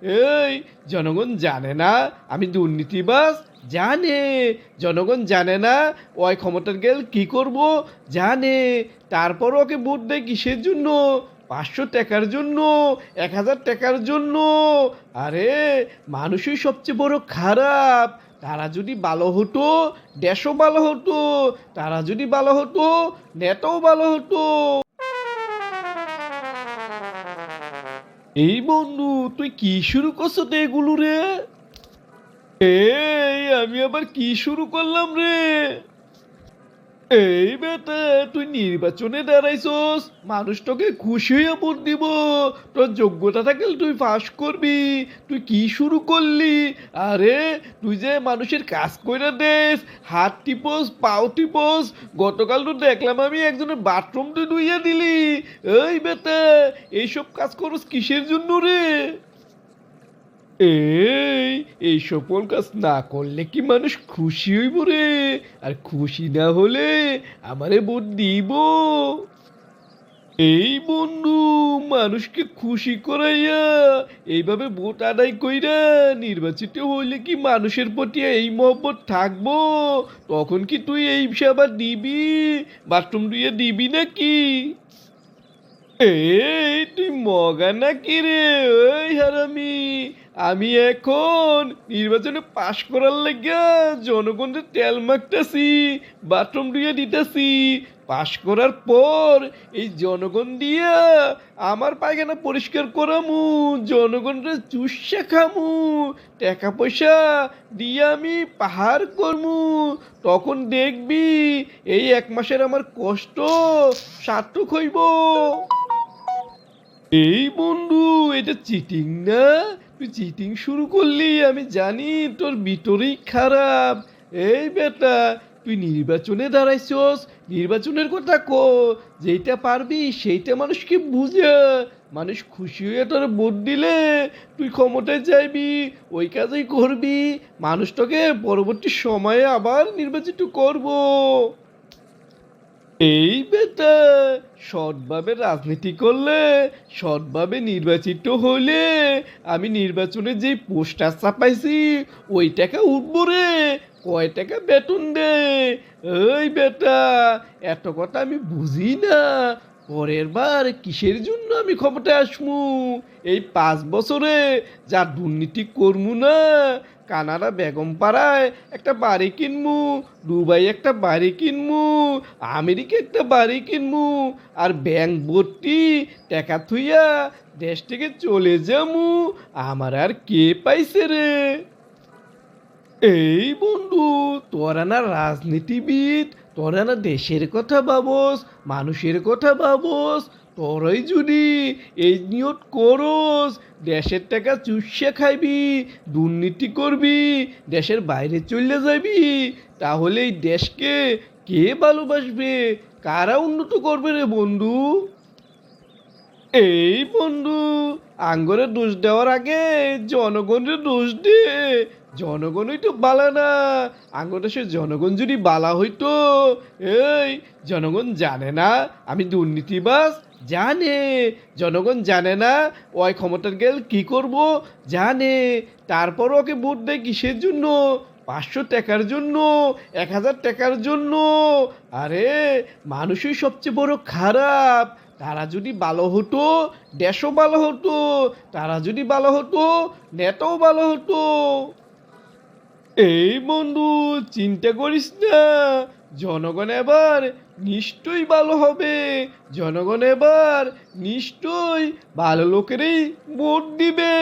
এই জনগণ জানে না আমি দুর্নীতিবাজ, জানে। জনগণ জানে না ওই ক্ষমতার গেল কি করব, জানে। তারপর ওকে ভোট দেয় কিসের জন্য? 500 টাকার জন্য, 1000 টাকার জন্য। আরে মানুষই সবচেয়ে বড় খারাপ। তারা যদি ভালো হতো, দেশও ভালো হতো। তারা যদি ভালো হতো, নেতাও ভালো হতো। এই বন্ধু, তুই কি শুরু করছো তো এগুলো রে? আমি আবার কি শুরু করলাম রে? এই বেটা, তুই নির্বাচনে দাঁড়াইছস, মানুষ তোকে খুশি হয়ে ভোট দিব। তোর যোগ্যতা থাকলে তুই পাস করবি। তুই কি শুরু করলি? আরে তুই যে মানুষের কাজ কইরা দেস, হাত টিপস, পাও টিপস। গতকাল তো দেখলাম আমি একজনের বাথরুম তুই ধুইয়া দিলি। এই বেটা, এইসব কাজ করস কিসের জন্য রে? এই সকল কাজ না করলে কি মানুষ খুশি হইব রে? আর খুশি না হলে আমারে ভোট দিব? এই বন্ধু, মানুষকে খুশি করাইয়া এইভাবে ভোট আদায় কইরা নির্বাচিত হইলে কি মানুষের প্রতি এই মহব্বত থাকবো? তখন কি তুই এই সেবা দিবি? বাথরুম দিয়ে দিবি নাকি? তুই মগা নাকি রে? ওই হারামি, আমি এখন নির্বাচনে পাশ করার লাগিয়া জনগণের তেল মাখতাছি, বাথরুম দিয়ে দিতেছি। পাশ করার পর এই জনগণ দিয়া আমার পায়খানা পরিষ্কার করামু, জনগণের চুষা খামু, টাকা পয়সা দিয়ে আমি পাহাড় করমু। তখন দেখবি এই 1 মাসের আমার কষ্ট সার্থক হইব। এই বন্ধু, এটা চিটিং না? তুই চিটিং শুরু করলি, আমি জানি তোর ভিতরেই খারাপ। এই বেটা, তুই নির্বাচনে দাঁড়াইছস, নির্বাচনের কথা কো। যেইটা পারবি সেইটা মানুষকে বুঝা। মানুষ খুশি হয়ে তোর ভোট দিলে তুই ক্ষমতায় যাইবি, ওই কাজই করবি। মানুষ তোকে পরবর্তী সময়ে আবার নির্বাচিত করব। এই বেটা, সৎভাবে রাজনীতি করলে, সৎভাবে নির্বাচিত হলে আমি নির্বাচনে যে পোস্টার ছাপাইছি ওই টাকা উঠবো রে। কয় টাকা বেতন দে? এই বেটা, এত কথা আমি বুঝি না। পরের বার কিসের জন্য আমি ক্ষমতায় আসমু? এই 5 বছরে যা দুর্নীতি করমু না, কানাডা বেগম পাড়ায় একটা বাড়ি কিনমু, দুবাই একটা বাড়ি কিনমু, আমেরিকা একটা বাড়ি কিনমু, আর ব্যাংক ভর্তি টাকা থুইয়া দেশ থেকে চলে যামু। আমার আর কে পাইছে রে? এই বন্ধু, তোরা না রাজনীতিবিদ, তোরা না দেশের কথা ভাবস, মানুষের কথা ভাবস। তোরাই যদি এই নিয়ত করস, দেশের টাকা চুষে খাইবি, দুর্নীতি করবি, দেশের বাইরে চলে যাবি, তাহলে এই দেশকে কে ভালোবাসবে? কারা উন্নত করবে রে বন্ধু? এই বন্ধু, আঙ্গরে দোষ দেওয়ার আগে জনগণের দোষ দে। জনগণই তো বালা না। আঙ্গর দেশের জনগণ যদি বালা হইতো। এই জনগণ জানে না আমি দুর্নীতিবাজ, জানে। জনগণ জানে না ওই ক্ষমতার গেল কি করব, জানে। তারপর ওকে ভোট দেয় কিসের জন্য? 500 টাকার জন্য, 1000 টাকার জন্য। আরে মানুষই সবচেয়ে বড় খারাপ। তারা যদি ভালো হতো, দেশও ভালো হতো। তারা যদি ভালো হতো, নেতাও ভালো হতো। এই বন্ধু, চিন্তা করিস না। জনগণ এবার নিশ্চয়ই ভালো হবে। জনগণ এবার নিশ্চয়ই ভালো লোকেরই ভোট দিবে।